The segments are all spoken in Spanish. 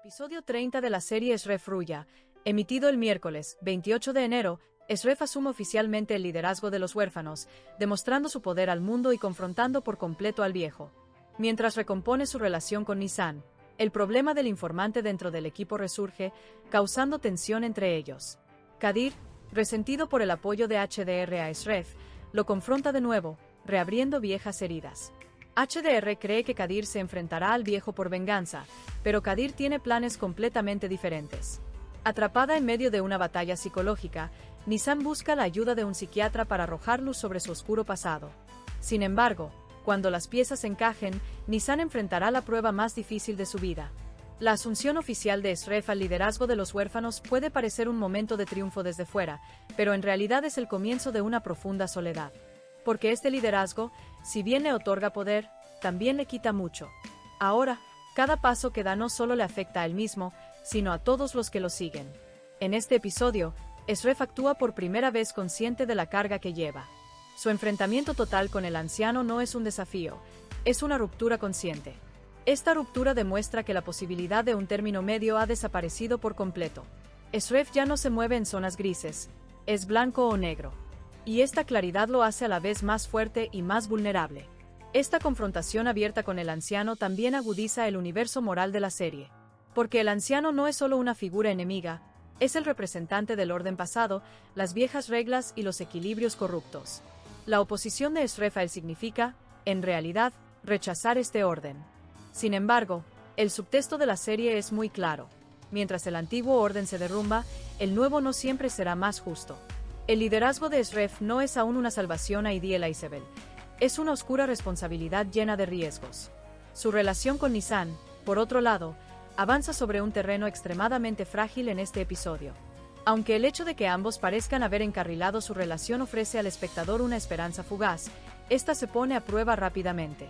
Episodio 30 de la serie Shref Ruya, emitido el miércoles 28 de enero, Shref asume oficialmente el liderazgo de los huérfanos, demostrando su poder al mundo y confrontando por completo al viejo. Mientras recompone su relación con Nisan, el problema del informante dentro del equipo resurge, causando tensión entre ellos. Kadir, resentido por el apoyo de HDR a Shref, lo confronta de nuevo, reabriendo viejas heridas. HDR cree que Kadir se enfrentará al viejo por venganza, pero Kadir tiene planes completamente diferentes. Atrapada en medio de una batalla psicológica, Nisan busca la ayuda de un psiquiatra para arrojar luz sobre su oscuro pasado. Sin embargo, cuando las piezas encajen, Nisan enfrentará la prueba más difícil de su vida. La asunción oficial de Shref al liderazgo de los huérfanos puede parecer un momento de triunfo desde fuera, pero en realidad es el comienzo de una profunda soledad. Porque este liderazgo, si bien le otorga poder, también le quita mucho. Ahora, cada paso que da no solo le afecta a él mismo, sino a todos los que lo siguen. En este episodio, Shref actúa por primera vez consciente de la carga que lleva. Su enfrentamiento total con el anciano no es un desafío, es una ruptura consciente. Esta ruptura demuestra que la posibilidad de un término medio ha desaparecido por completo. Shref ya no se mueve en zonas grises, es blanco o negro. Y esta claridad lo hace a la vez más fuerte y más vulnerable. Esta confrontación abierta con el anciano también agudiza el universo moral de la serie. Porque el anciano no es solo una figura enemiga, es el representante del orden pasado, las viejas reglas y los equilibrios corruptos. La oposición de Shref a él significa, en realidad, rechazar este orden. Sin embargo, el subtexto de la serie es muy claro. Mientras el antiguo orden se derrumba, el nuevo no siempre será más justo. El liderazgo de Shref no es aún una salvación a Idiel Isabel. Es una oscura responsabilidad llena de riesgos. Su relación con Nisan, por otro lado, avanza sobre un terreno extremadamente frágil en este episodio. Aunque el hecho de que ambos parezcan haber encarrilado su relación ofrece al espectador una esperanza fugaz, esta se pone a prueba rápidamente.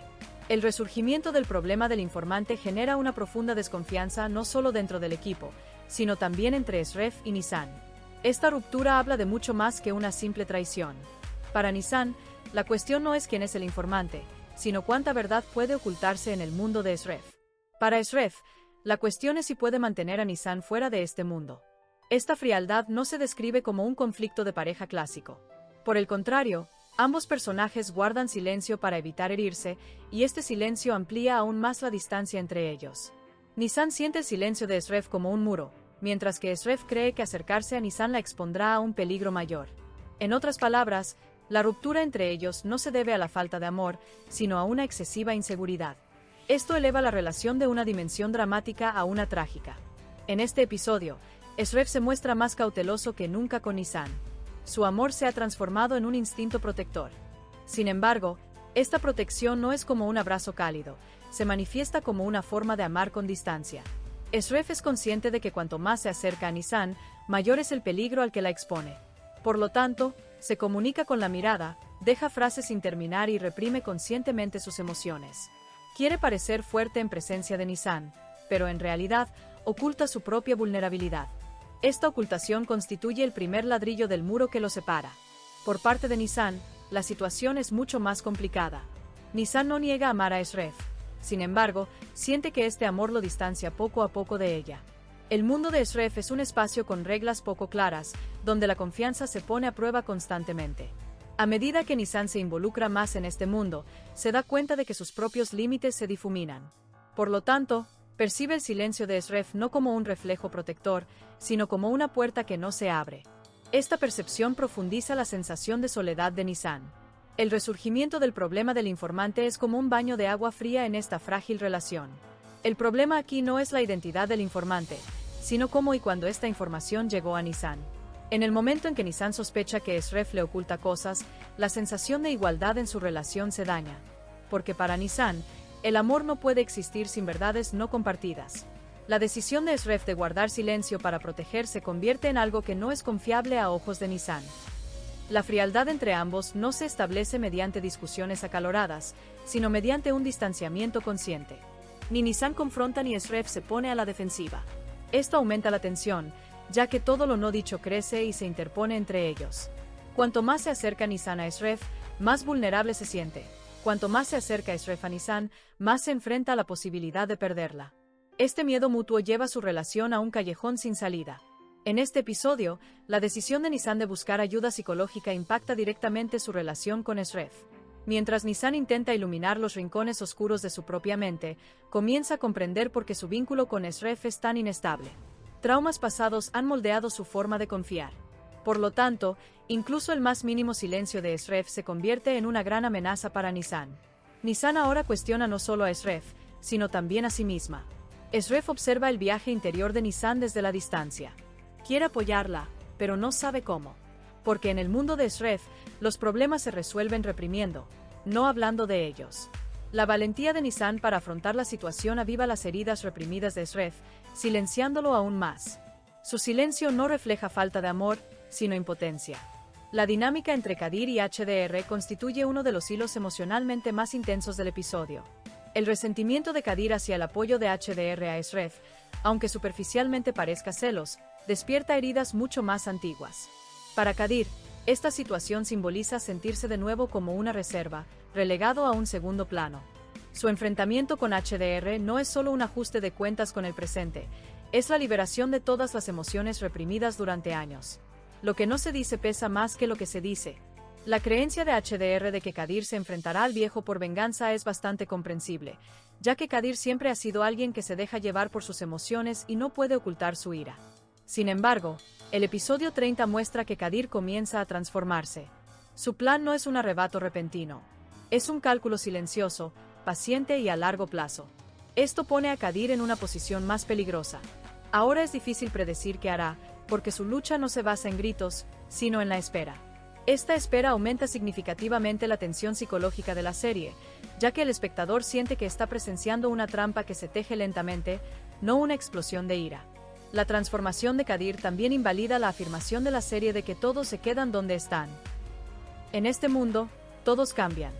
El resurgimiento del problema del informante genera una profunda desconfianza no solo dentro del equipo, sino también entre Shref y Nisan. Esta ruptura habla de mucho más que una simple traición. Para Nisan, la cuestión no es quién es el informante, sino cuánta verdad puede ocultarse en el mundo de Shref. Para Shref, la cuestión es si puede mantener a Nisan fuera de este mundo. Esta frialdad no se describe como un conflicto de pareja clásico. Por el contrario, ambos personajes guardan silencio para evitar herirse, y este silencio amplía aún más la distancia entre ellos. Nisan siente el silencio de Shref como un muro, mientras que Shref cree que acercarse a Nisan la expondrá a un peligro mayor. En otras palabras, la ruptura entre ellos no se debe a la falta de amor, sino a una excesiva inseguridad. Esto eleva la relación de una dimensión dramática a una trágica. En este episodio, Shref se muestra más cauteloso que nunca con Nisan. Su amor se ha transformado en un instinto protector. Sin embargo, esta protección no es como un abrazo cálido, se manifiesta como una forma de amar con distancia. Shref es consciente de que cuanto más se acerca a Nisan, mayor es el peligro al que la expone. Por lo tanto, se comunica con la mirada, deja frases sin terminar y reprime conscientemente sus emociones. Quiere parecer fuerte en presencia de Nisan, pero en realidad, oculta su propia vulnerabilidad. Esta ocultación constituye el primer ladrillo del muro que lo separa. Por parte de Nisan, la situación es mucho más complicada. Nisan no niega amar a Shref. Sin embargo, siente que este amor lo distancia poco a poco de ella. El mundo de Shref es un espacio con reglas poco claras, donde la confianza se pone a prueba constantemente. A medida que Nisan se involucra más en este mundo, se da cuenta de que sus propios límites se difuminan. Por lo tanto, percibe el silencio de Shref no como un reflejo protector, sino como una puerta que no se abre. Esta percepción profundiza la sensación de soledad de Nisan. El resurgimiento del problema del informante es como un baño de agua fría en esta frágil relación. El problema aquí no es la identidad del informante, sino cómo y cuándo esta información llegó a Nisan. En el momento en que Nisan sospecha que Shref le oculta cosas, la sensación de igualdad en su relación se daña. Porque para Nisan, el amor no puede existir sin verdades no compartidas. La decisión de Shref de guardar silencio para proteger se convierte en algo que no es confiable a ojos de Nisan. La frialdad entre ambos no se establece mediante discusiones acaloradas, sino mediante un distanciamiento consciente. Ni Nisan confronta ni Shref se pone a la defensiva. Esto aumenta la tensión, ya que todo lo no dicho crece y se interpone entre ellos. Cuanto más se acerca Nisan a Shref, más vulnerable se siente. Cuanto más se acerca Shref a Nisan, más se enfrenta a la posibilidad de perderla. Este miedo mutuo lleva su relación a un callejón sin salida. En este episodio, la decisión de Nissan de buscar ayuda psicológica impacta directamente su relación con Esref. Mientras Nissan intenta iluminar los rincones oscuros de su propia mente, comienza a comprender por qué su vínculo con Esref es tan inestable. Traumas pasados han moldeado su forma de confiar. Por lo tanto, incluso el más mínimo silencio de Esref se convierte en una gran amenaza para Nissan. Nissan ahora cuestiona no solo a Esref, sino también a sí misma. Esref observa el viaje interior de Nissan desde la distancia. Quiere apoyarla, pero no sabe cómo. Porque en el mundo de Esref, los problemas se resuelven reprimiendo, no hablando de ellos. La valentía de Nissan para afrontar la situación aviva las heridas reprimidas de Esref, silenciándolo aún más. Su silencio no refleja falta de amor, sino impotencia. La dinámica entre Kadir y HDR constituye uno de los hilos emocionalmente más intensos del episodio. El resentimiento de Kadir hacia el apoyo de HDR a Esref, aunque superficialmente parezca celos, despierta heridas mucho más antiguas. Para Kadir, esta situación simboliza sentirse de nuevo como una reserva, relegado a un segundo plano. Su enfrentamiento con HDR no es solo un ajuste de cuentas con el presente, es la liberación de todas las emociones reprimidas durante años. Lo que no se dice pesa más que lo que se dice. La creencia de HDR de que Kadir se enfrentará al viejo por venganza es bastante comprensible, ya que Kadir siempre ha sido alguien que se deja llevar por sus emociones y no puede ocultar su ira. Sin embargo, el episodio 30 muestra que Kadir comienza a transformarse. Su plan no es un arrebato repentino. Es un cálculo silencioso, paciente y a largo plazo. Esto pone a Kadir en una posición más peligrosa. Ahora es difícil predecir qué hará, porque su lucha no se basa en gritos, sino en la espera. Esta espera aumenta significativamente la tensión psicológica de la serie, ya que el espectador siente que está presenciando una trampa que se teje lentamente, no una explosión de ira. La transformación de Kadir también invalida la afirmación de la serie de que todos se quedan donde están. En este mundo, todos cambian.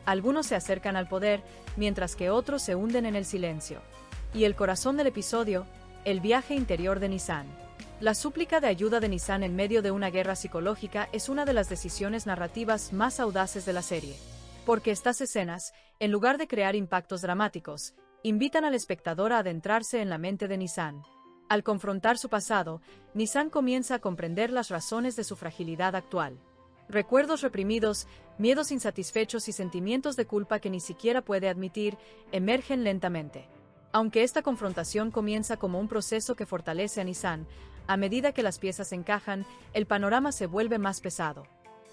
Algunos se acercan al poder, mientras que otros se hunden en el silencio. Y el corazón del episodio, el viaje interior de Nissan. La súplica de ayuda de Nissan en medio de una guerra psicológica es una de las decisiones narrativas más audaces de la serie. Porque estas escenas, en lugar de crear impactos dramáticos, invitan al espectador a adentrarse en la mente de Nissan. Al confrontar su pasado, Nissan comienza a comprender las razones de su fragilidad actual. Recuerdos reprimidos, miedos insatisfechos y sentimientos de culpa que ni siquiera puede admitir, emergen lentamente. Aunque esta confrontación comienza como un proceso que fortalece a Nissan, a medida que las piezas encajan, el panorama se vuelve más pesado.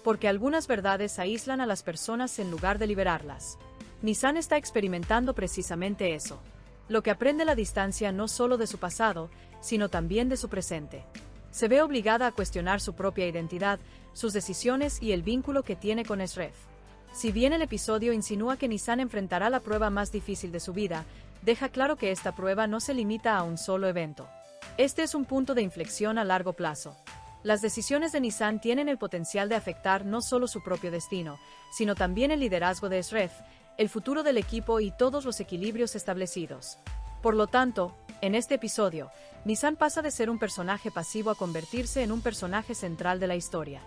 Porque algunas verdades aíslan a las personas en lugar de liberarlas. Nissan está experimentando precisamente eso. Lo que aprende la distancia no solo de su pasado, sino también de su presente. Se ve obligada a cuestionar su propia identidad, sus decisiones y el vínculo que tiene con Esref. Si bien el episodio insinúa que Nissan enfrentará la prueba más difícil de su vida, deja claro que esta prueba no se limita a un solo evento. Este es un punto de inflexión a largo plazo. Las decisiones de Nissan tienen el potencial de afectar no solo su propio destino, sino también el liderazgo de Esref, el futuro del equipo y todos los equilibrios establecidos. Por lo tanto, en este episodio, Nissan pasa de ser un personaje pasivo a convertirse en un personaje central de la historia.